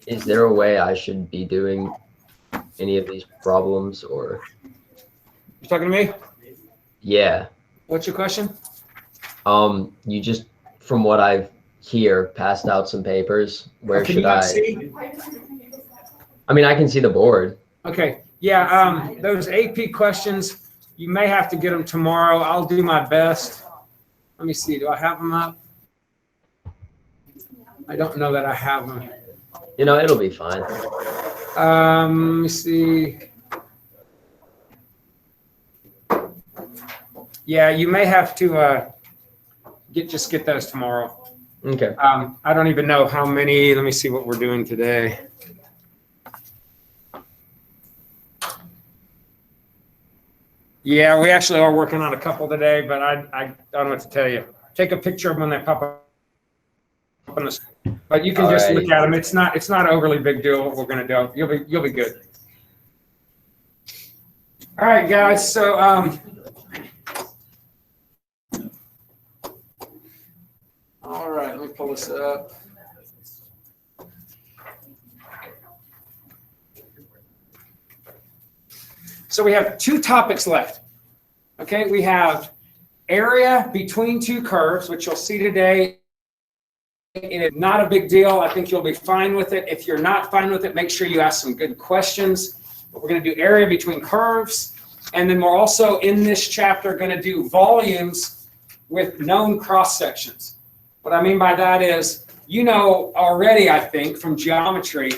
Is there a way I should be doing any of these problems, or? You talking to me? Yeah. What's your question? You just, from what I hear, passed out some papers. Where Can should you not I? see? I mean, I can see the board. Okay. Yeah. Those AP questions, you may have to get them tomorrow. I'll do my best. Let me see. Do I have them up? I don't know that I have them. You know, it'll be fine. Let me see. Yeah, you may have to just get those tomorrow. Okay. I don't even know how many. Let me see what we're doing today. Yeah, we actually are working on a couple today, but I don't know what to tell you. Take a picture of them when they pop up on the screen. But you can just look at them. It's not overly big deal what we're gonna do. You'll be good. All right, guys. So all right, let me pull this up. So we have two topics left. Okay, we have area between two curves, which you'll see today. It's not a big deal. I think you'll be fine with it. If you're not fine with it, make sure you ask some good questions. But we're going to do area between curves. And then we're also in this chapter going to do volumes with known cross sections. What I mean by that is, you know already, I think, from geometry,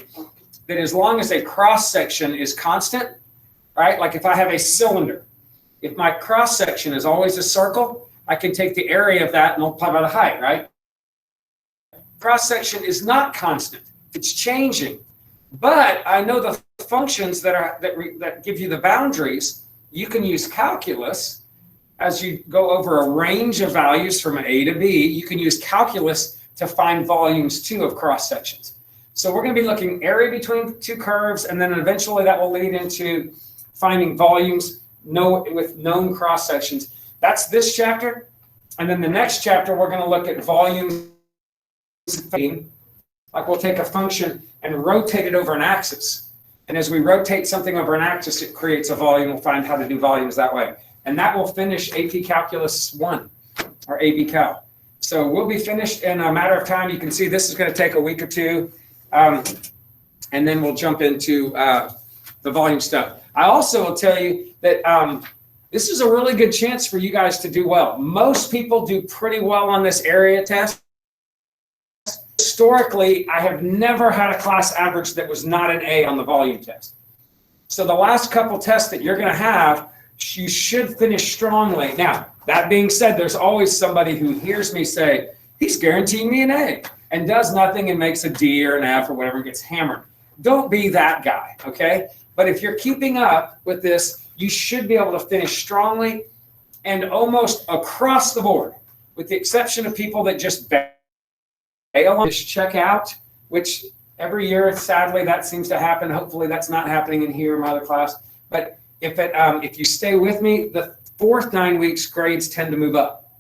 that as long as a cross section is constant, right? Like if I have a cylinder, if my cross section is always a circle, I can take the area of that and multiply by the height, right? Cross section is not constant; it's changing. But I know the functions that give you the boundaries. You can use calculus as you go over a range of values from A to B. You can use calculus to find volumes too of cross sections. So we're going to be looking area between two curves, and then eventually that will lead into finding volumes with known cross sections. That's this chapter. And then the next chapter, we're going to look at volumes. Like we'll take a function and rotate it over an axis. And as we rotate something over an axis, it creates a volume. We'll find how to do volumes that way. And that will finish AP Calculus 1 or APCalc. So we'll be finished in a matter of time. You can see this is going to take a week or two. And then we'll jump into the volume stuff. I also will tell you that this is a really good chance for you guys to do well. Most people do pretty well on this area test. Historically, I have never had a class average that was not an A on the volume test. So the last couple tests that you're going to have, you should finish strongly. Now, that being said, there's always somebody who hears me say, he's guaranteeing me an A, and does nothing and makes a D or an F or whatever and gets hammered. Don't be that guy, okay? But if you're keeping up with this, you should be able to finish strongly and almost across the board, with the exception of people that just bail on, just check out, which every year, sadly, that seems to happen. Hopefully that's not happening in here in my other class. But if you stay with me, the fourth 9 weeks grades tend to move up.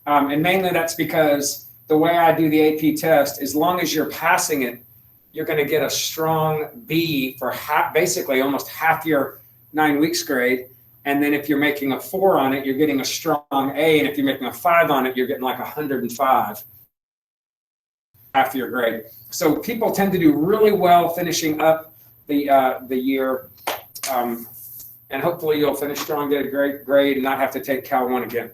And mainly that's because the way I do the AP test, as long as you're passing it, you're going to get a strong B for basically almost half your 9 weeks grade. And then if you're making a 4 on it, you're getting a strong A. And if you're making a 5 on it, you're getting like 105 after your grade. So people tend to do really well finishing up the year. And hopefully you'll finish strong, get a great grade, and not have to take Cal 1 again.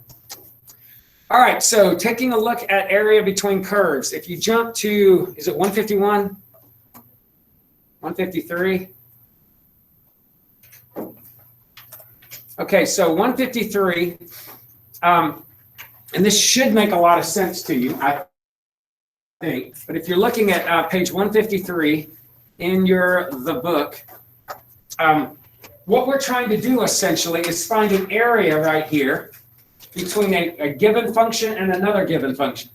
All right, so taking a look at area between curves. If you jump to, is it 151? 153? Okay, so 153, and this should make a lot of sense to you, I think. But if you're looking at page 153 in the book, what we're trying to do essentially is find an area right here between a given function and another given function.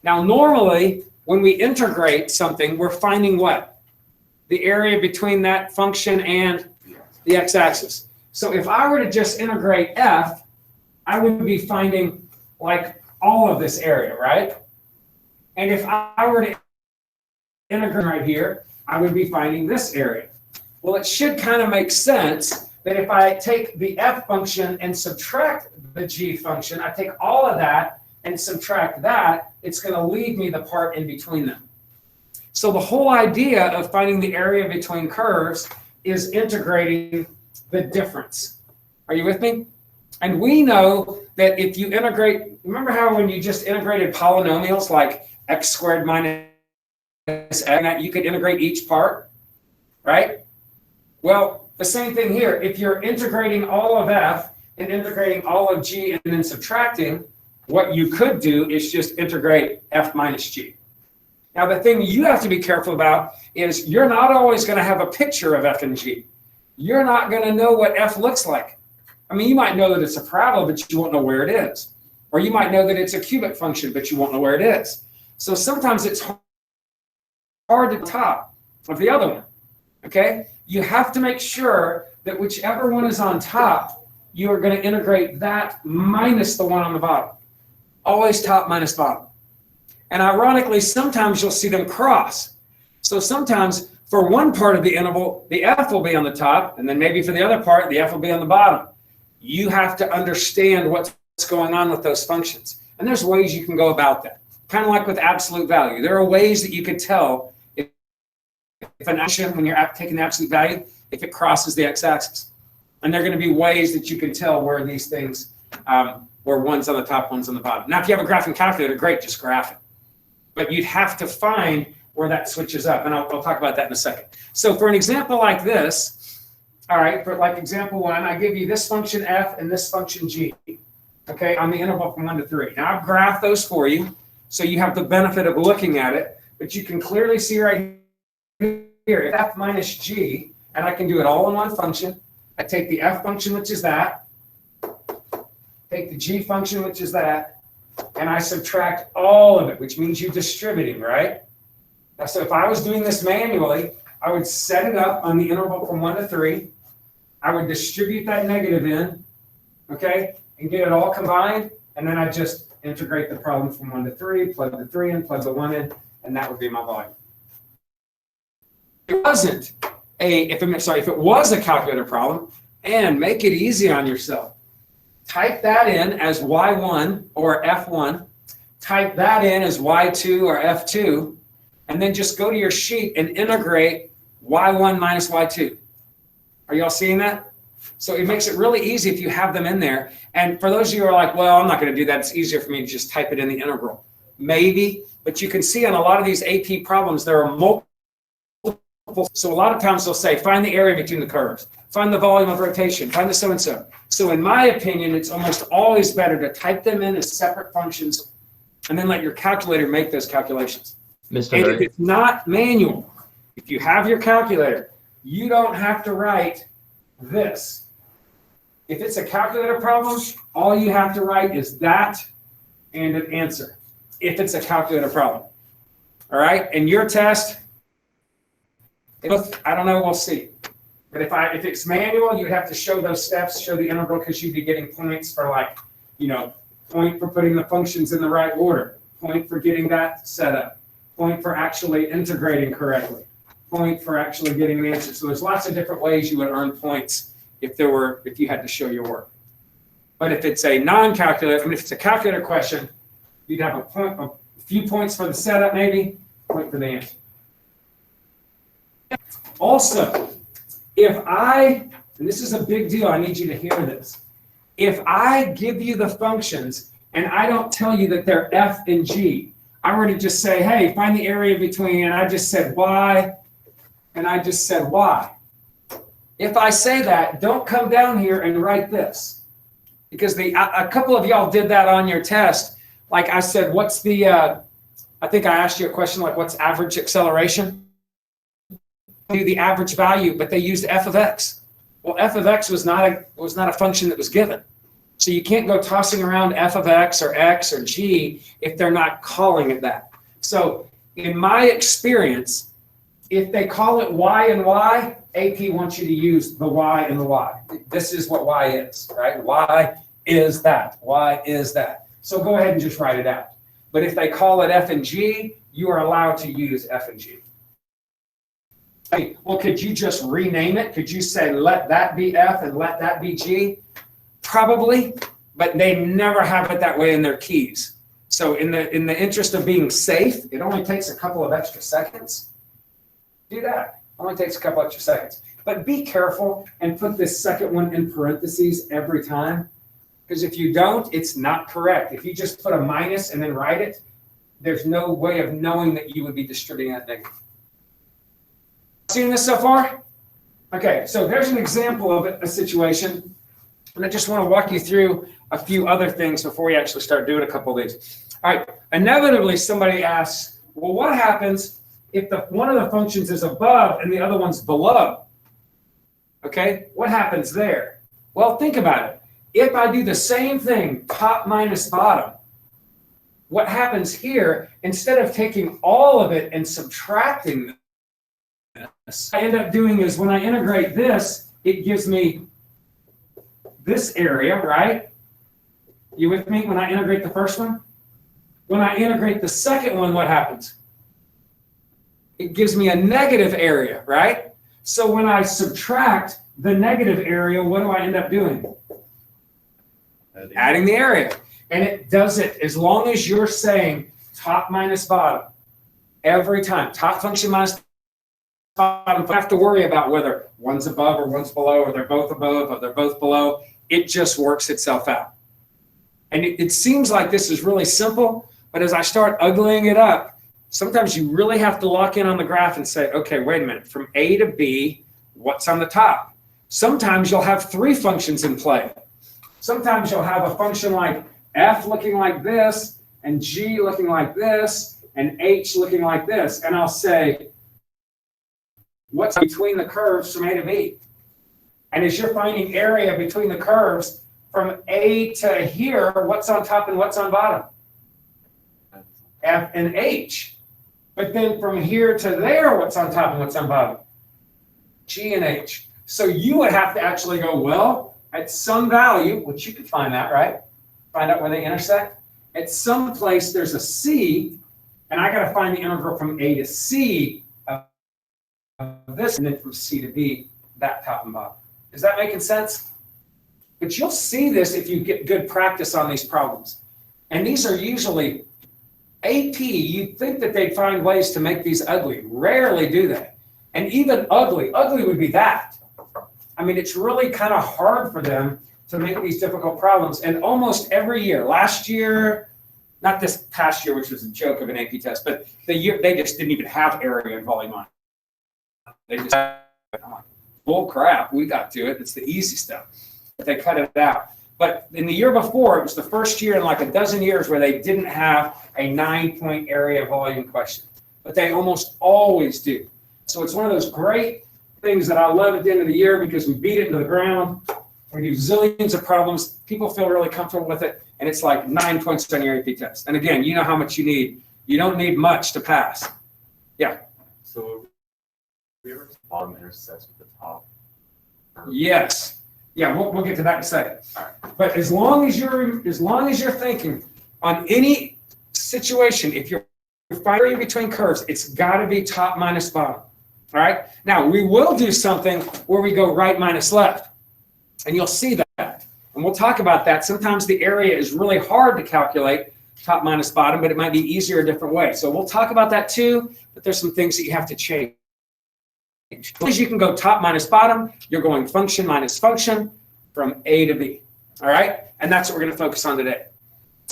Now, normally, when we integrate something, we're finding what? The area between that function and the x-axis. So if I were to just integrate f, I would be finding like all of this area, right? And if I were to integrate right here, I would be finding this area. Well, it should kind of make sense that if I take the f function and subtract the g function, I take all of that and subtract that, it's going to leave me the part in between them. So the whole idea of finding the area between curves is integrating the difference. Are you with me? And we know that if you integrate, remember how when you just integrated polynomials like x squared minus x, you could integrate each part, right? Well, the same thing here. If you're integrating all of f and integrating all of g and then subtracting, what you could do is just integrate f minus g. Now, the thing you have to be careful about is you're not always going to have a picture of f and g. You're not going to know what f looks like. I mean, you might know that it's a parabola, but you won't know where it is. Or you might know that it's a cubic function, but you won't know where it is. So sometimes it's hard to top of the other one, okay? You have to make sure that whichever one is on top, you are going to integrate that minus the one on the bottom. Always top minus bottom. And ironically, sometimes you'll see them cross. So sometimes for one part of the interval, the f will be on the top, and then maybe for the other part, the f will be on the bottom. You have to understand what's going on with those functions. And there's ways you can go about that. Kind of like with absolute value. There are ways that you could tell if an action, when you're taking the absolute value, if it crosses the x-axis. And there are going to be ways that you can tell where these things, where one's on the top, one's on the bottom. Now, if you have a graphing calculator, great, just graph it. But you'd have to find where that switches up. And I'll talk about that in a second. So for an example like this, all right, for like example 1, I give you this function f and this function g, okay, on the interval from 1 to 3. Now, I've graphed those for you, so you have the benefit of looking at it. But you can clearly see right here, f minus g, and I can do it all in one function. I take the f function, which is that, take the g function, which is that, and I subtract all of it, which means you're distributing, right? Now, so if I was doing this manually, I would set it up on the interval from 1 to 3. I would distribute that negative in, okay, and get it all combined, and then I just integrate the problem from 1 to 3, plug the 3 in, plug the 1 in, and that would be my volume. If it was a calculator problem, and make it easy on yourself. Type that in as y1 or f1. Type that in as y2 or f2, and then just go to your sheet and integrate y1 minus y2. Are y'all seeing that? So it makes it really easy if you have them in there. And for those of you who are like, well, I'm not going to do that. It's easier for me to just type it in the integral. Maybe, but you can see on a lot of these AP problems, there are multiple. So a lot of times they'll say, find the area between the curves, find the volume of rotation, find the so-and-so. So in my opinion, it's almost always better to type them in as separate functions and then let your calculator make those calculations. Mr. And Murray. if it's not manual, if you have your calculator, you don't have to write this. If it's a calculator problem, all you have to write is that and an answer, if it's a calculator problem. All right, and your test, I don't know, we'll see. But if it's manual, you'd have to show those steps, show the integral, because you'd be getting points for like, point for putting the functions in the right order, point for getting that set up, point for actually integrating correctly, point for actually getting an answer. So there's lots of different ways you would earn points if you had to show your work. But if it's a non-calculator, if it's a calculator question, you'd have a few points for the setup, maybe, point for the answer. Also, and this is a big deal, I need you to hear this. If I give you the functions and I don't tell you that they're f and g, I were to just say, hey, find the area between, and I just said y, and I just said y. If I say that, don't come down here and write this. Because a couple of y'all did that on your test. Like I said, what's the, I think I asked you a question like, what's average acceleration? Do the average value, but they used f of x. Well, f of x was not a function that was given. So you can't go tossing around f of x or g if they're not calling it that. So in my experience, if they call it y and y, AP wants you to use the y and the y. This is what y is, right? Y is that. Y is that. So go ahead and just write it out. But if they call it f and g, you are allowed to use f and g. Hey, well, could you just rename it? Could you say, let that be F and let that be G? Probably, but they never have it that way in their keys. So in the interest of being safe, it only takes a couple of extra seconds. Do that. Only takes a couple extra seconds. But be careful and put this second one in parentheses every time. Because if you don't, it's not correct. If you just put a minus and then write it, there's no way of knowing that you would be distributing that negative. Seen this so far? Okay, so there's an example of a situation. And I just want to walk you through a few other things before we actually start doing a couple of these. All right, inevitably somebody asks, well, what happens if one of the functions is above and the other one's below? Okay, what happens there? Well, think about it. If I do the same thing, top minus bottom, what happens here, instead of taking all of it and subtracting this, I end up doing is when I integrate this, it gives me this area, right? You with me when I integrate the first one? When I integrate the second one, what happens? It gives me a negative area, right? So when I subtract the negative area, what do I end up doing? Adding the area. And it does it as long as you're saying top minus bottom every time. Top function minus bottom. You don't have to worry about whether one's above or one's below, or they're both above or they're both below. It just works itself out. And it seems like this is really simple, but as I start uglying it up, sometimes you really have to lock in on the graph and say, okay, wait a minute, from A to B, what's on the top? Sometimes you'll have three functions in play. Sometimes you'll have a function like F looking like this, and G looking like this, and H looking like this. And I'll say, what's between the curves from A to B? And as you're finding area between the curves from A to here, what's on top and what's on bottom? F and H. But then from here to there, what's on top and what's on bottom? G and H. So you would have to actually go, well, at some value, which you can find that, right? Find out where they intersect. At some place, there's a C, and I got to find the integral from A to C of this, and then from C to B, that top and bottom. Is that making sense? But you'll see this if you get good practice on these problems. And these are usually AP. You'd think that they'd find ways to make these ugly. Rarely do they. And even ugly would be that. I mean, it's really kind of hard for them to make these difficult problems. And almost every year, last year, not this past year, which was a joke of an AP test, but the year they just didn't even have area and volume on it. They just, I'm like, bull crap, we got to it. It's the easy stuff. But they cut it out. But in the year before, it was the first year in like a dozen years where they didn't have a 9-point area volume question. But they almost always do. So it's one of those great things that I love at the end of the year because we beat it into the ground. We do zillions of problems. People feel really comfortable with it. And it's like 9 points on your AP test. And again, you know how much you need. You don't need much to pass. Yeah. So we ever bottom intersects with the top? Yes. Yeah, we'll get to that in a second. All right. But as long as you're thinking on any situation, if you're finding between curves, it's got to be top minus bottom. All right. Now we will do something where we go right minus left, and you'll see that. And we'll talk about that. Sometimes the area is really hard to calculate top minus bottom, but it might be easier a different way. So we'll talk about that too. But there's some things that you have to change. As you can go top minus bottom, you're going function minus function from A to B. All right. And that's what we're going to focus on today.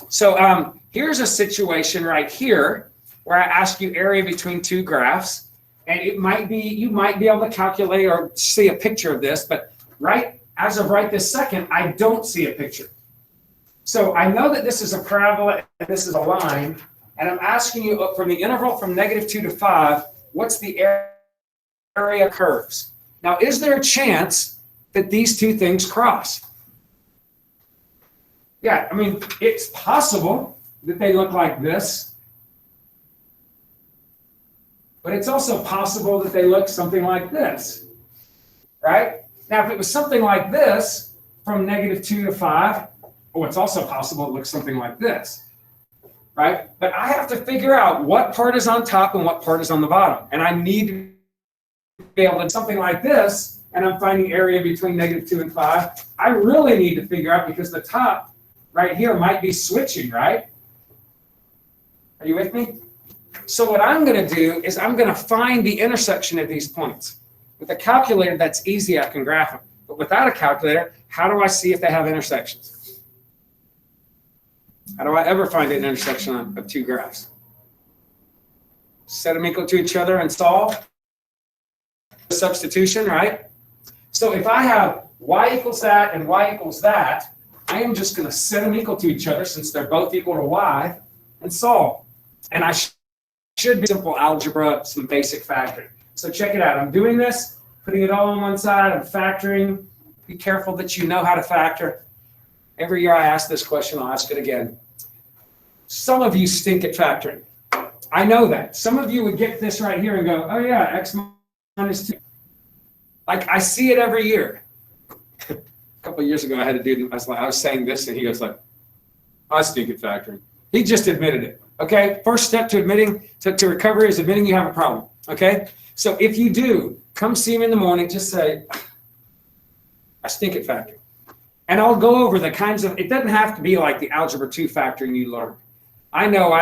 So here's a situation right here where I ask you area between two graphs. And it might be, you might be able to calculate or see a picture of this, but as of right this second, I don't see a picture. So I know that this is a parabola and this is a line, and I'm asking you from the interval from -2 to 5, what's the area curves? Now, is there a chance that these two things cross? Yeah, I mean, it's possible that they look like this. But it's also possible that they look something like this, right? Now, if it was something like this from -2 to 5, it's also possible it looks something like this, right? But I have to figure out what part is on top and what part is on the bottom. And I need to be able to something like this, and I'm finding area between -2 and 5, I really need to figure out, because the top right here might be switching, right? Are you with me? So what I'm going to do is I'm going to find the intersection of these points. With a calculator, that's easy. I can graph them. But without a calculator, how do I see if they have intersections? How do I ever find an intersection of two graphs? Set them equal to each other and solve. Substitution, right? So if I have y equals that and y equals that, I am just going to set them equal to each other since they're both equal to y and solve. And I should be simple algebra, some basic factoring. So check it out. I'm doing this, putting it all on one side. I'm factoring. Be careful that you know how to factor. Every year I ask this question, I'll ask it again. Some of you stink at factoring. I know that. Some of you would get this right here and go, oh yeah, x minus 2. Like, I see it every year. A couple of years ago, I had a dude, I was saying this, and he goes like, I stink at factoring. He just admitted it. Okay, first step to admitting, to recovery is admitting you have a problem. Okay, so if you do, come see me in the morning, just say, I stink at factoring. And I'll go over the kinds of, it doesn't have to be like the Algebra 2 factoring you learned. I know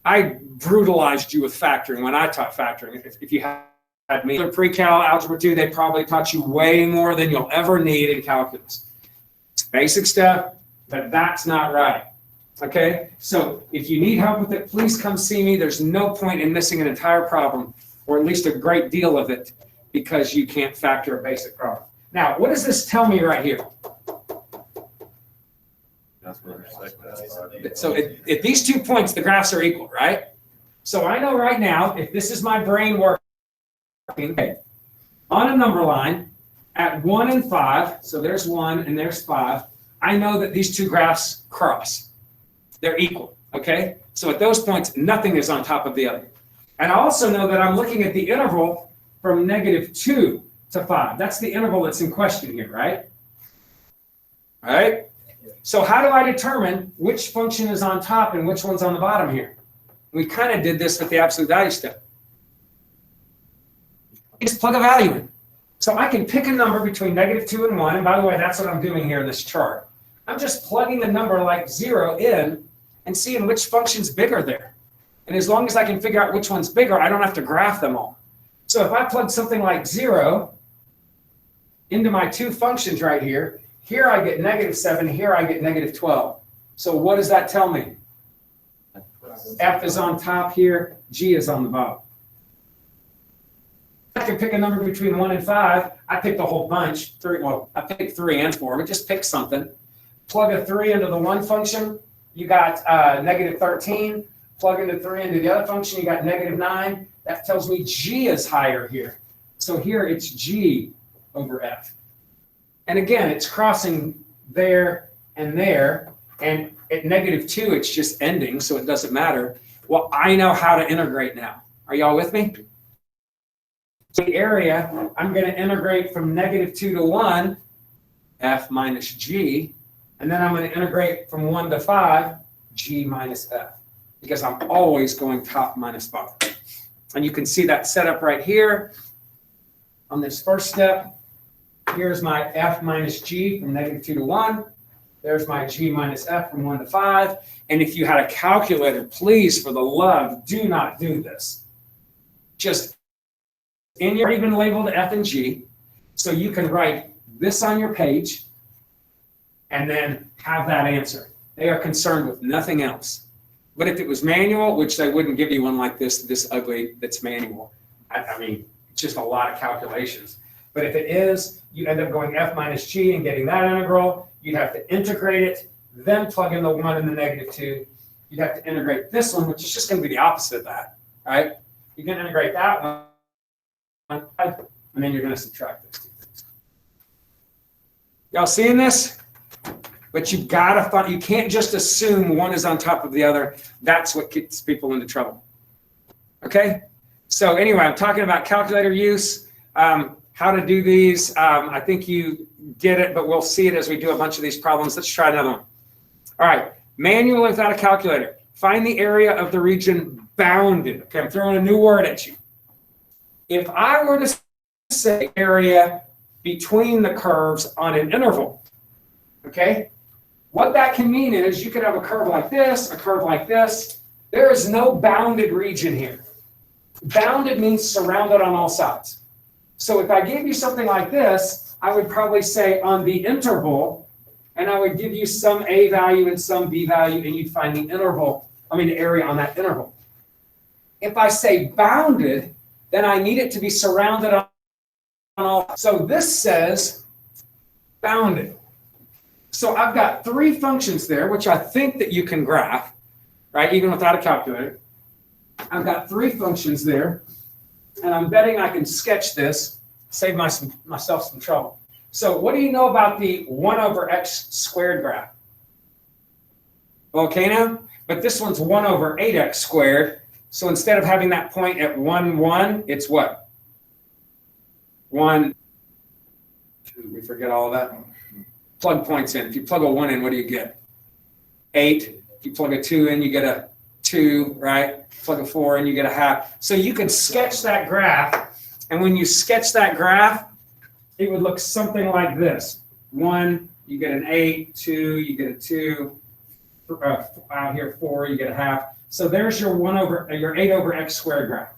I brutalized you with factoring when I taught factoring. If you had me in pre-cal Algebra 2, they probably taught you way more than you'll ever need in calculus. It's basic stuff, but that's not right. Okay, so if you need help with it, please come see me. There's no point in missing an entire problem, or at least a great deal of it, because you can't factor a basic problem. Now, what does this tell me right here? So at these 2 points, the graphs are equal, right? So I know right now, if this is my brain working, okay, on a number line at 1 and 5, so there's 1 and there's 5, I know that these two graphs cross. They're equal, okay? So at those points, nothing is on top of the other. And I also know that I'm looking at the interval from -2 to 5. That's the interval that's in question here, right? All right? So how do I determine which function is on top and which one's on the bottom here? We kind of did this with the absolute value step. Just plug a value in. So I can pick a number between -2 and 1. And by the way, that's what I'm doing here in this chart. I'm just plugging a number like 0 in and seeing which function's bigger there. And as long as I can figure out which one's bigger, I don't have to graph them all. So if I plug something like 0 into my two functions right here, here I get -7, here I get -12. So what does that tell me? F is on top here, G is on the bottom. I can pick a number between 1 and 5. I picked a whole bunch. I picked 3 and 4, but just pick something. Plug a 3 into the one function, you got -13. Plug into 3 into the other function, you got -9. That tells me G is higher here. So here it's G over F. And again, it's crossing there, and at -2, it's just ending, so it doesn't matter. Well, I know how to integrate now. Are y'all with me? So the area, I'm going to integrate from -2 to 1, F minus G, and then I'm going to integrate from 1 to 5, G minus F, because I'm always going top minus bottom. And you can see that setup right here on this first step. Here's my F minus G from -2 to 1. There's my G minus F from 1 to 5. And if you had a calculator, please, for the love, do not do this. Just in your even labeled F and G, so you can write this on your page and then have that answer. They are concerned with nothing else. But if it was manual, which they wouldn't give you one like this ugly, that's manual. I mean, it's just a lot of calculations. But if it is, you end up going F minus G and getting that integral. You'd have to integrate it, then plug in the 1 and the -2. You'd have to integrate this one, which is just going to be the opposite of that, right? You can integrate that one, and then you're going to subtract those two things. Y'all seeing this? But you've got to find, you can't just assume one is on top of the other. That's what gets people into trouble. Okay? So anyway, I'm talking about calculator use, how to do these. I think you get it, but we'll see it as we do a bunch of these problems. Let's try another one. All right, manual without a calculator. Find the area of the region bounded. Okay, I'm throwing a new word at you. If I were to say area between the curves on an interval, okay, what that can mean is you could have a curve like this, a curve like this. There is no bounded region here. Bounded means surrounded on all sides. So if I gave you something like this, I would probably say on the interval, and I would give you some A value and some B value, and you'd find the interval, the area on that interval. If I say bounded, then I need it to be surrounded on all. So this says bounded. So I've got three functions there, which I think that you can graph, right, even without a calculator. I've got three functions there, and I'm betting I can sketch this, save myself some trouble. So what do you know about the 1 over x squared graph? Okay now, but this one's 1 over 8x squared. So instead of having that point at 1, 1, it's what? 1, 2, we forget all of that. Plug points in. If you plug a 1 in, what do you get? 8. If you plug a 2 in, you get a 2, right? Plug a 4 in, you get a half. So you can sketch that graph, and when you sketch that graph, it would look something like this. 1, you get an 8, 2, you get a 2, out here 4, you get a half. So there's your 8 over x squared graph.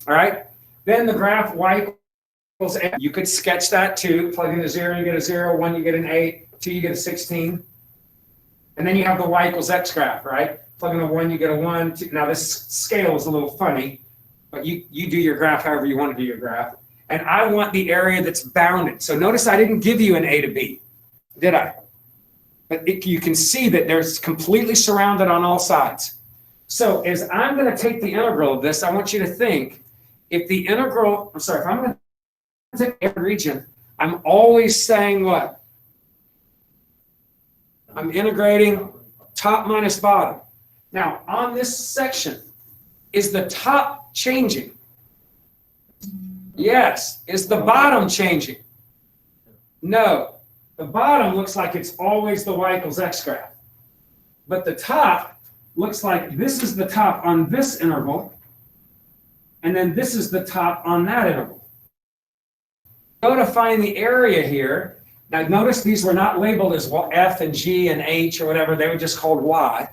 All right? Then the graph y equals 8. You could sketch that too. Plug in a 0, you get a 0, 1, you get an 8, 2, you get a 16. And then you have the y equals x graph, right? Plug in a 1, you get a 1. 2. Now this scale is a little funny, but you do your graph however you want to do your graph. And I want the area that's bounded. So notice I didn't give you an A to B, did I? But you can see that there's completely surrounded on all sides. So as I'm going to take the integral of this, I want you to think, if I'm going to take every region, I'm always saying what? I'm integrating top minus bottom. Now, on this section, is the top changing? Yes. Is the bottom changing? No. The bottom looks like it's always the y equals x graph. But the top looks like this is the top on this interval, and then this is the top on that interval. Go to find the area here. Now notice these were not labeled as f and g and h or whatever. They were just called y.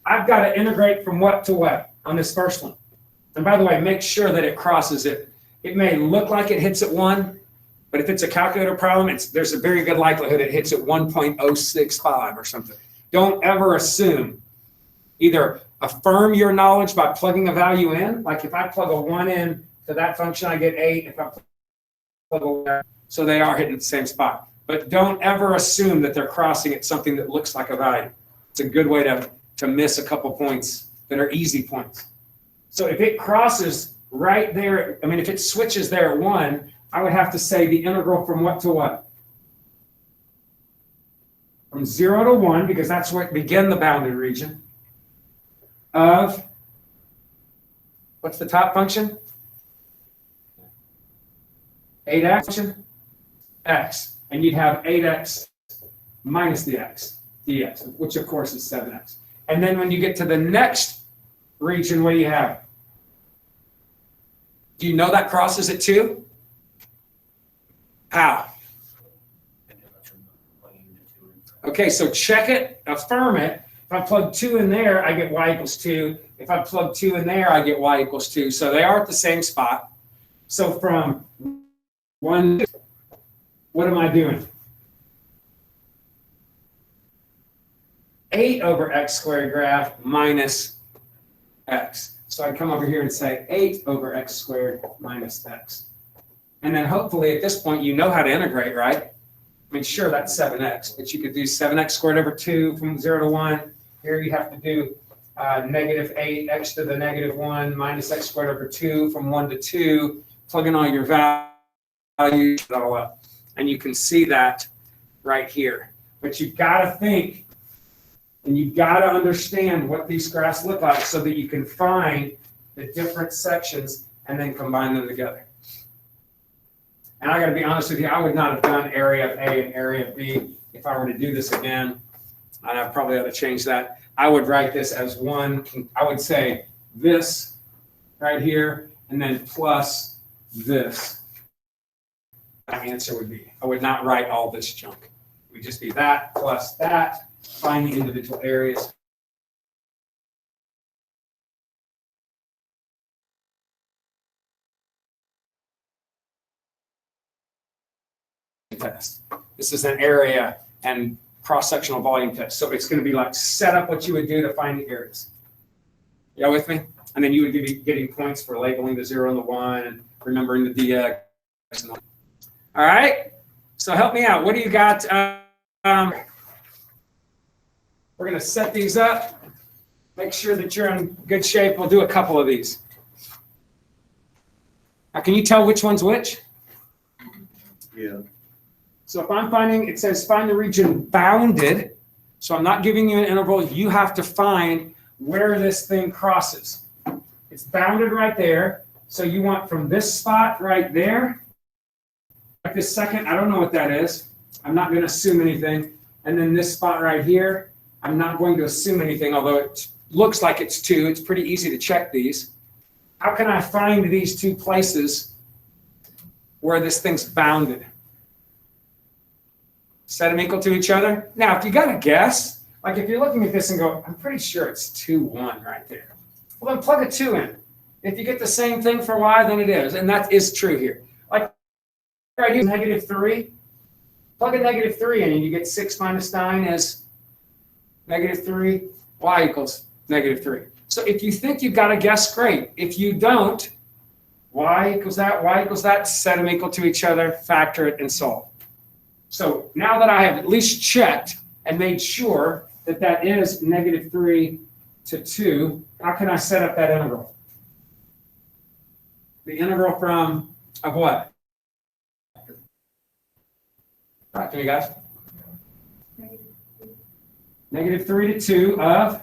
I've got to integrate from what to what on this first one. And by the way, make sure that it crosses it. It may look like it hits at 1, but if it's a calculator problem, there's a very good likelihood it hits at 1.065 or something. Don't ever assume. Either affirm your knowledge by plugging a value in, like if I plug a 1 in to that function, I get 8. If I plug a 1, so they are hitting the same spot. But don't ever assume that they're crossing at something that looks like a value. It's a good way to miss a couple points that are easy points. So if it crosses right there, if it switches there at 1, I would have to say the integral from what to what? From 0 to 1, because that's where it began the bounded region, of, what's the top function? 8x function, x. And you'd have 8x minus the x, dx, which of course is 7x. And then when you get to the next region, what do you have? Do you know that crosses at 2? How? Okay, so check it, affirm it. If I plug 2 in there, I get y equals 2. If I plug 2 in there, I get y equals 2. So they are at the same spot. So from 1, what am I doing? 8 over x squared graph minus x. So I come over here and say 8 over x squared minus x. And then hopefully at this point, you know how to integrate, right? Sure, that's 7x, but you could do 7x squared over 2 from 0 to 1. Here you have to do negative 8x to the negative 1 minus x squared over 2 from 1 to 2. Plug in all your values, it all up. And you can see that right here. But you've got to think, and you've got to understand what these graphs look like so that you can find the different sections and then combine them together. And I got to be honest with you, I would not have done area of A and area of B if I were to do this again. And I probably ought to change that. I would write this as one. I would say this right here, and then plus this, my answer would be, I would not write all this junk. It would just be that plus that, find the individual areas. Test. This is an area and cross-sectional volume test. So it's going to be like set up what you would do to find the areas. Y'all with me? And then you would be getting points for labeling the 0 and the 1 and remembering the DX. All right. So help me out. What do you got? We're going to set these up. Make sure that you're in good shape. We'll do a couple of these. Now, can you tell which one's which? Yeah. So if I'm finding, it says find the region bounded. So I'm not giving you an interval. You have to find where this thing crosses. It's bounded right there. So you want from this spot right there, like this second, I don't know what that is. I'm not going to assume anything. And then this spot right here, I'm not going to assume anything, although it looks like it's 2. It's pretty easy to check these. How can I find these 2 places where this thing's bounded? Set them equal to each other. Now, if you got to guess, like if you're looking at this and go, I'm pretty sure it's 2, 1 right there. Well, then plug a 2 in. If you get the same thing for y, then it is. And that is true here. Like right here, -3. Plug a -3 in and you get 6 minus 9 is -3. Y equals -3. So if you think you've got to guess, great. If you don't, y equals that, set them equal to each other, factor it, and solve. So now that I have at least checked and made sure that that is -3 to 2, how can I set up that integral? The integral from, of what? Talk to me, guys. -3 to 2 of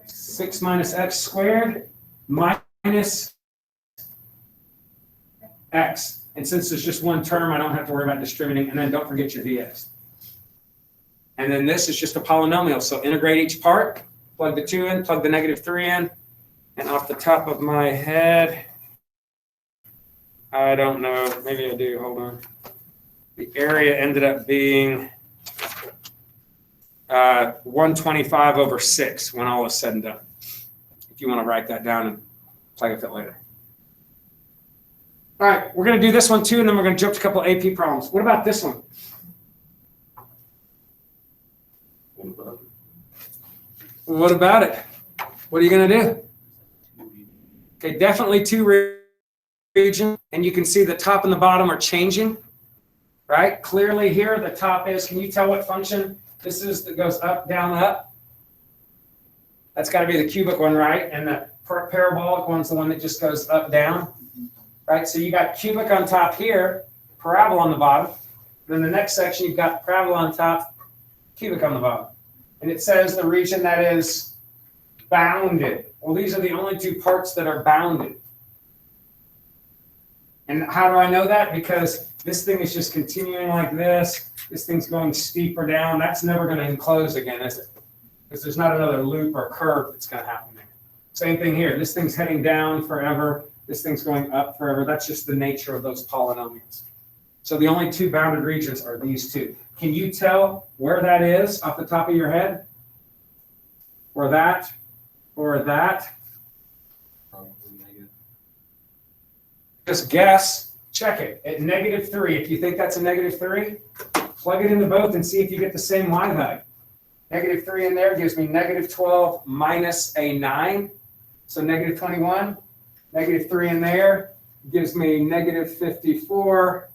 6 minus x squared minus x. And since there's just one term, I don't have to worry about distributing. And then don't forget your dx. And then this is just a polynomial. So integrate each part, plug the 2 in, plug the -3 in. And off the top of my head, I don't know. Maybe I do. Hold on. The area ended up being 125 over 6 when all is said and done. If you want to write that down and play with it later. All right, we're going to do this one too, and then we're going to jump to a couple of AP problems. What about this one? What about it? What are you going to do? Okay, definitely 2 regions, and you can see the top and the bottom are changing, right? Clearly here, the top is, can you tell what function this is that goes up, down, up? That's got to be the cubic one, right? And the parabolic one's the one that just goes up, down. Right, so you got cubic on top here, parabola on the bottom. Then the next section, you've got parabola on top, cubic on the bottom. And it says the region that is bounded. Well, these are the only 2 parts that are bounded. And how do I know that? Because this thing is just continuing like this. This thing's going steeper down. That's never going to enclose again, is it? Because there's not another loop or curve that's going to happen there. Same thing here. This thing's heading down forever. This thing's going up forever. That's just the nature of those polynomials. So the only 2 bounded regions are these 2. Can you tell where that is off the top of your head? Or that? Or that? Just guess. Check it. At -3, if you think that's a -3, plug it into both and see if you get the same y value. -3 in there gives me -12 minus a 9. So -21. -3 in there gives me -54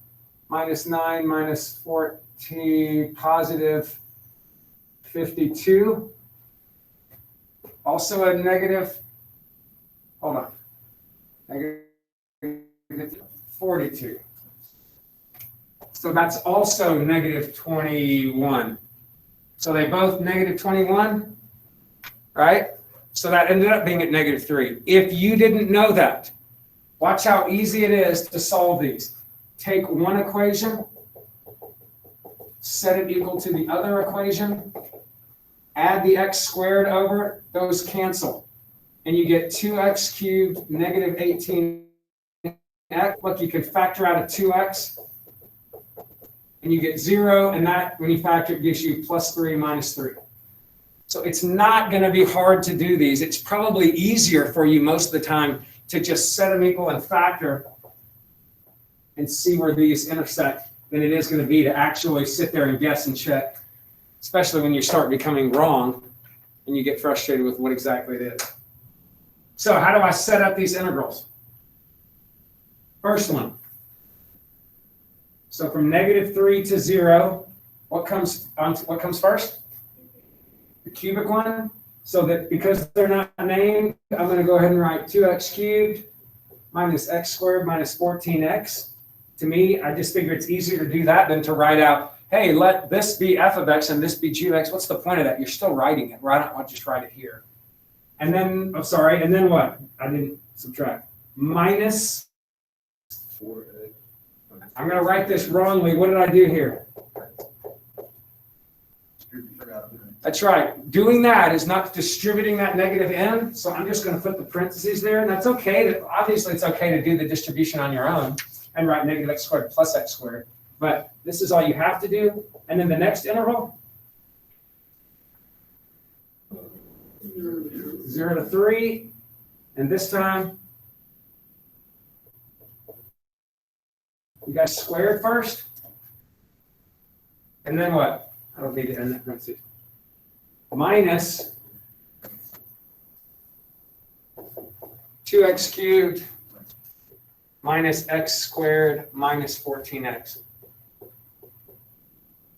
minus 9 minus 14 positive 52. Also a negative, hold on, negative 42. So that's also -21. So they both -21, right? So that ended up being at -3. If you didn't know that, watch how easy it is to solve these. Take one equation, set it equal to the other equation, add the x squared over it, those cancel. and you get 2x cubed negative 18x. Look, you can factor out a 2x, and you get 0, and that, when you factor, it gives you plus 3 minus 3. So it's not going to be hard to do these. It's probably easier for you most of the time to just set them equal and factor and see where these intersect than it is going to be to actually sit there and guess and check, especially when you start becoming wrong and you get frustrated with what exactly it is. So how do I set up these integrals? First one. So from -3 to 0, what comes first? The cubic one. So that because they're not named, I'm going to go ahead and write 2x cubed minus x squared minus 14x. To me, I just figure it's easier to do that than to write out, hey, let this be f of x and this be g of x. What's the point of that? You're still writing it. Why don't I just write it here? And then, oh, sorry, and then what? I didn't subtract. Minus 4. I'm going to write this wrongly. What did I do here? That's right. Doing that is not distributing that negative n. So I'm just going to put the parentheses there. And that's okay. Obviously, it's okay to do the distribution on your own and write negative x squared plus x squared. But this is all you have to do. And then the next interval, 0 to 3. And this time, you got squared first. And then what? I don't need to end that parentheses. Minus 2x cubed minus x squared minus 14x.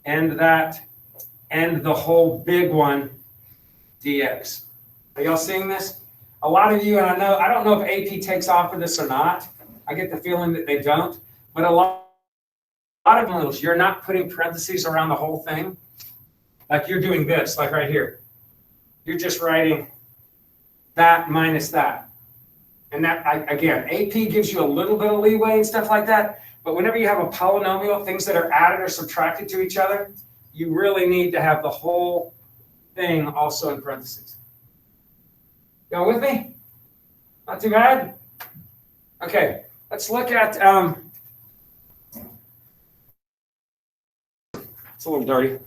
And that, and the whole big one, dx. Are y'all seeing this? A lot of you, and I don't know if AP takes off for this or not. I get the feeling that they don't. But a lot of those, you're not putting parentheses around the whole thing. Like you're doing this, like right here. You're just writing that minus that. And that, again, AP gives you a little bit of leeway and stuff like that. But whenever you have a polynomial, things that are added or subtracted to each other, you really need to have the whole thing also in parentheses. Y'all with me? Not too bad? Okay, let's look at, it's a little dirty.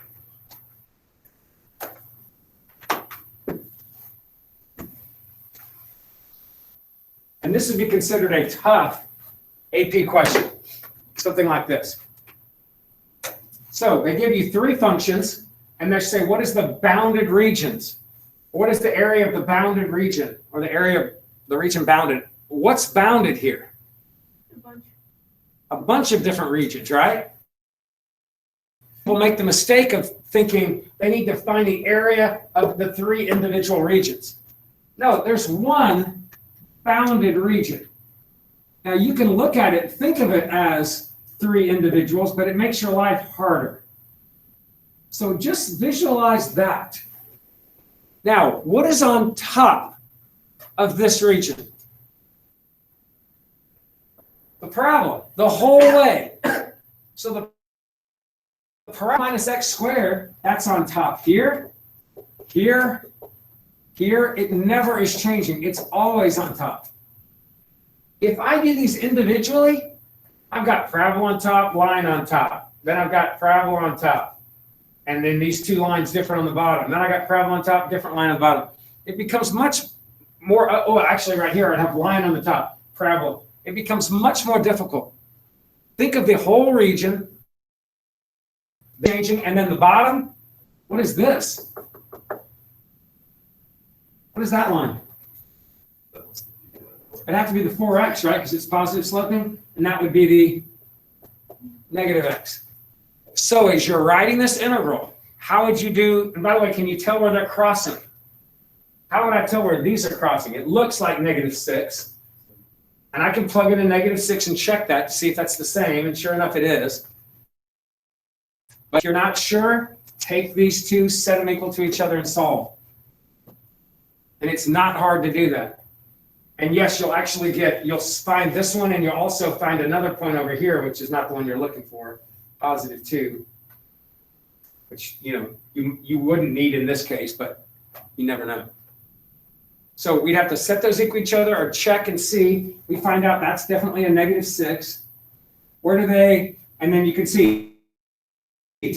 And this would be considered a tough AP question, something like this. So they give you 3 functions, and they say, what is the bounded regions? What is the area of the bounded region, or the area of the region bounded? What's bounded here? A bunch of different regions, right? People make the mistake of thinking they need to find the area of the 3 individual regions. No, there's one bounded region. Now you can look at it, think of it as 3 individuals, but it makes your life harder. So just visualize that. Now, what is on top of this region? The parabola, the whole way. So the parabola minus x squared, that's on top here, here, here. It never is changing. It's always on top. If I do these individually, I've got parabola on top, line on top. Then I've got parabola on top. And then these 2 lines different on the bottom. Then I got parabola on top, different line on the bottom. It becomes much more, actually right here, I'd have line on the top, parabola. It becomes much more difficult. Think of the whole region changing, and then the bottom, what is this? What is that line? It'd have to be the 4x, right? Because it's positive sloping, and that would be the negative x. So as you're writing this integral, how would you do, and by the way, can you tell where they're crossing? How would I tell where these are crossing? It looks like -6. And I can plug in a -6 and check that to see if that's the same, and sure enough it is. But if you're not sure, take these 2, set them equal to each other, and solve. And it's not hard to do that. And yes, you'll find this one, and you'll also find another point over here, which is not the one you're looking for, +2, which you wouldn't need in this case, but you never know. So we'd have to set those equal each other or check and see. We find out that's definitely a -6. Where do they, and then you can see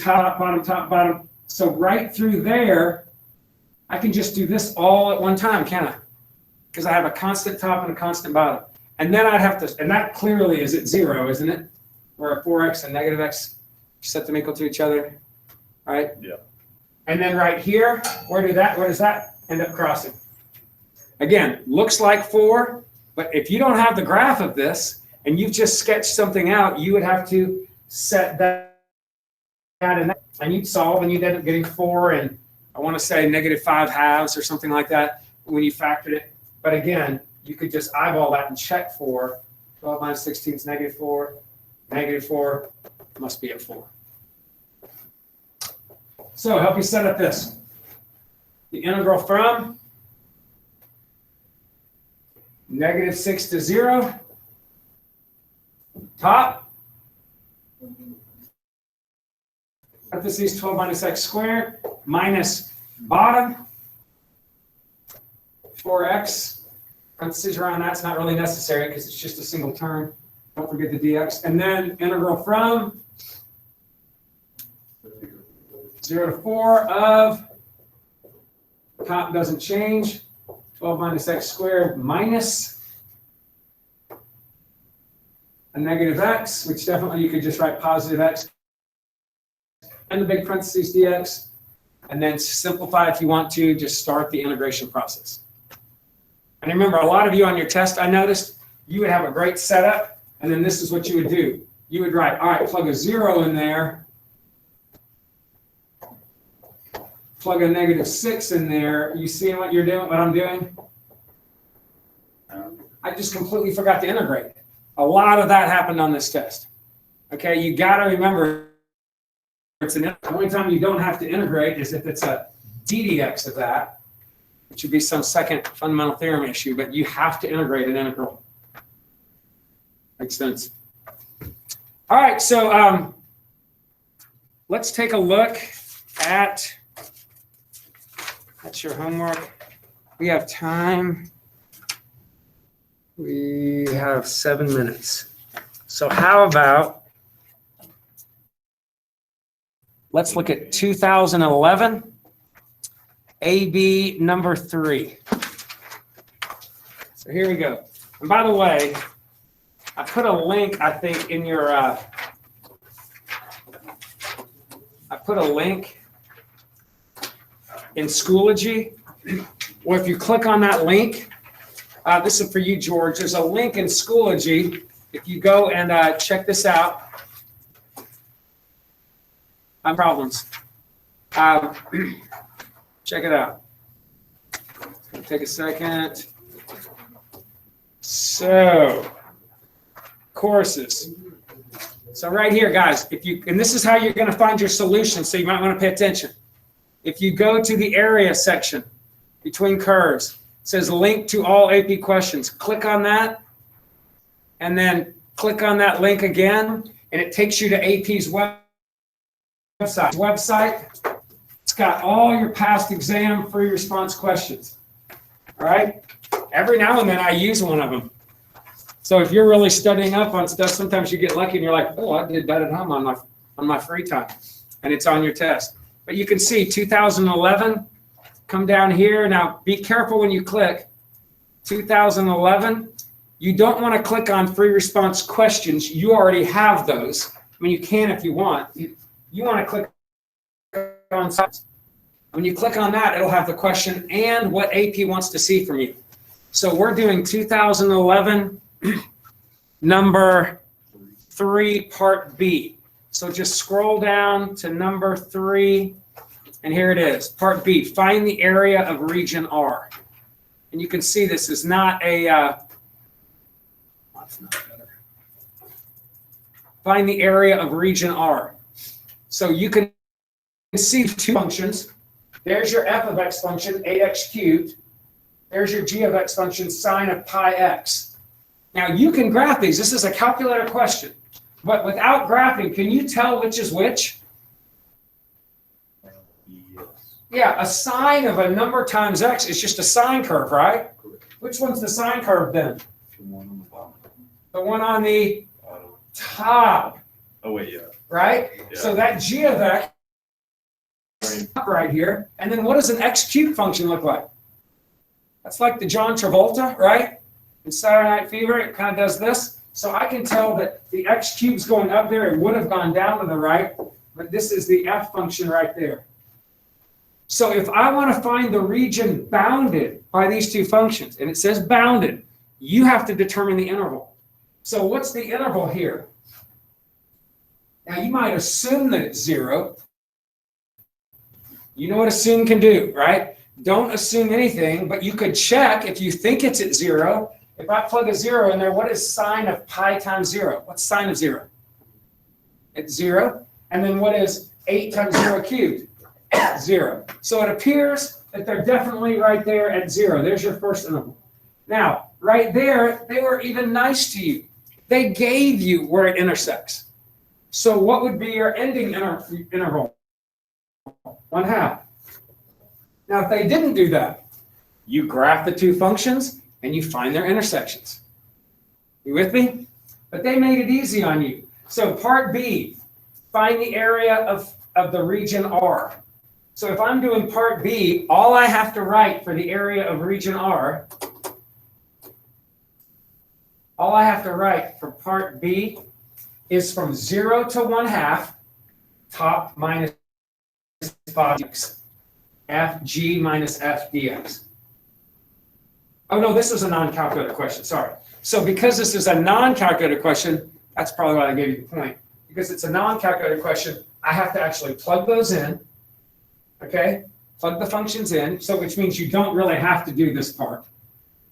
top, bottom. So right through there, I can just do this all at one time, can I? Because I have a constant top and a constant bottom. And then I'd have to, and that clearly is at 0, isn't it? Where a 4x and -x, set them equal to each other, right? Yeah. And then right here, where does that end up crossing? Again, looks like 4, but if you don't have the graph of this and you've just sketched something out, you would have to set that and you'd solve, and you'd end up getting 4 and I want to say -5/2 or something like that when you factored it. But again, you could just eyeball that and check for 12 minus 16 is -4, -4 must be at 4. So help you set up this. The integral from -6 to 0, top, parentheses 12 minus x squared, minus bottom, 4x, parentheses around that's not really necessary because it's just a single term. Don't forget the dx. And then integral from 0 to 4 of, top doesn't change, 12 minus x squared minus a -x, which definitely you could just write positive x, and the big parentheses dx, and then simplify if you want to, just start the integration process. And remember, a lot of you on your test, I noticed, you would have a great setup, and then this is what you would do. You would write, all right, plug a 0 in there, plug a -6 in there. You see what you're doing, what I'm doing? I just completely forgot to integrate. A lot of that happened on this test. Okay, you got to remember, the only time you don't have to integrate is if it's a ddx of that, which would be some second fundamental theorem issue, but you have to integrate an integral. Makes sense. All right, so let's take a look at, that's your homework. We have time. We have 7 minutes. So how about, let's look at 2011, AB number 3. So here we go. And by the way, I put a link, I think, in your, I put a link in Schoology. Well, if you click on that link, this is for you, George. There's a link in Schoology. If you go and check this out, problems. Check it out. Take a second. So, courses. So right here, guys, if you, and this is how you're going to find your solution, so you might want to pay attention. If you go to the area section between curves, it says link to all AP questions. Click on that, and then click on that link again, and it takes you to AP's website. It's got all your past exam free response questions. All right? Every now and then I use one of them. So if you're really studying up on stuff, sometimes you get lucky and you're like, oh, I did that at home on my free time, and it's on your test. But you can see 2011, come down here. Now be careful when you click 2011. You don't want to click on free response questions. You already have those. I mean, you can if you want. You want to click on science. When you click on that, it'll have the question and what AP wants to see from you. So we're doing 2011, number 3, part B. So just scroll down to number 3, and here it is, part B. Find the area of region R. And you can see this is not a, that's not better. Find the area of region R. So you can see 2 functions. There's your f of x function, 8x cubed. There's your g of x function, sine of pi x. Now you can graph these. This is a calculator question. But without graphing, can you tell which is which? Yes. Yeah, a sine of a number times x is just a sine curve, right? Which one's the sine curve then? The one on the bottom. The one on the Bottom. top, Oh, wait, yeah. right? Yeah. So that g of x right here. And then what does an x cubed function look like? That's like the John Travolta, right? In Saturday Night Fever, it kind of does this. So I can tell that the x cube's going up there. It would have gone down to the right, but this is the f function right there. So if I want to find the region bounded by these two functions, and it says bounded, you have to determine the interval. So what's the interval here? Now you might assume that it's 0. You know what assume can do, right? Don't assume anything, but you could check if you think it's at 0. If I plug a 0 in there, what is sine of pi times 0? What's sine of 0? It's 0. And then what is 8 times 0 cubed? 0. So it appears that they're definitely right there at 0. There's your first interval. Now, right there, they were even nice to you. They gave you where it intersects. So what would be your ending interval? 1/2. Now, if they didn't do that, you graph the two functions and you find their intersections. You with me? But they made it easy on you. So part B, find the area of the region R. So if I'm doing part B, all I have to write for the area of region R, all I have to write for part B is from 0 to 1/2, top minus 5x, fg minus f dx. Oh no, this is a non-calculated question, sorry. So because this is a non-calculated question, that's probably why I gave you the point. Because it's a non-calculated question, I have to actually plug those in, okay? Plug the functions in, so which means you don't really have to do this part,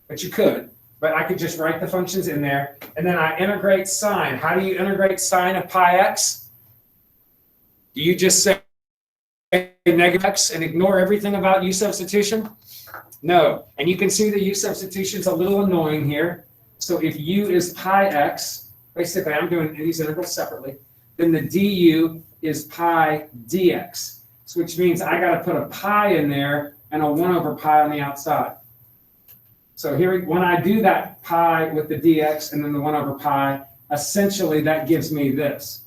but you could. But I could just write the functions in there, and then I integrate sine. How do you integrate sine of pi x? Do you just say negative x and ignore everything about u substitution? No. And you can see the u substitution is a little annoying here. So if u is pi x, basically I'm doing these integrals separately, then the du is pi dx, which means I got to put a pi in there and a 1/pi on the outside. So here, when I do that pi with the dx and then the 1/pi, essentially that gives me this.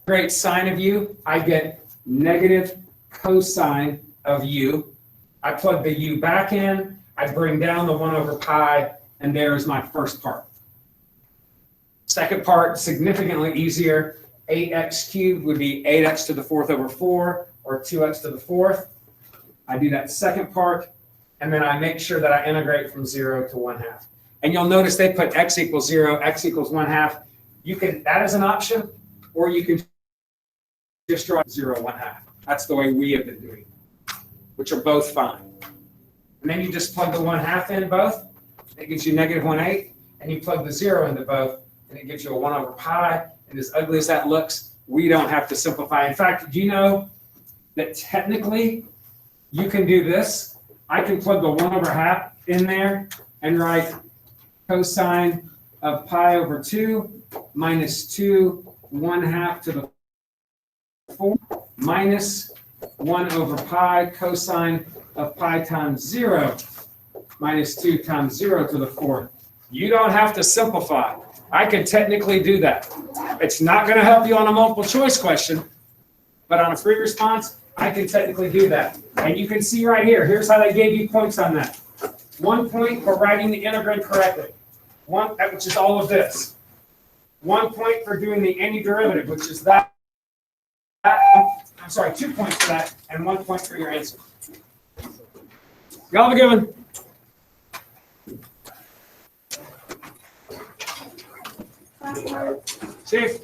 Great sine of u, I get negative cosine of u. I plug the u back in, I bring down the 1/pi, and there's my first part. Second part, significantly easier. 8x cubed would be 8x to the 4th over 4, or 2x to the 4th. I do that second part, and then I make sure that I integrate from 0 to 1/2. And you'll notice they put x equals 0, x equals 1/2. You can, that is an option, or you can just draw 0, 1/2. That's the way we have been doing it, which are both fine. And then you just plug the 1/2 in both, it gives you negative 1/8, and you plug the 0 into both, and it gives you a 1/pi. And as ugly as that looks, we don't have to simplify. In fact, do you know that technically you can do this? I can plug the 1/2 in there and write cosine of pi over 2 minus 2 1/2 to the 4 minus 1/pi cosine of pi times 0 minus 2 times 0 to the 4th. You don't have to simplify. I can technically do that. It's not going to help you on a multiple choice question, but on a free response, I can technically do that. And you can see right here, here's how they gave you points on that. 1 point for writing the integrand correctly, which is all of this. 1 point for doing the antiderivative, which is that. I'm sorry, 2 points for that, and 1 point for your answer. Y'all have a good one. See you.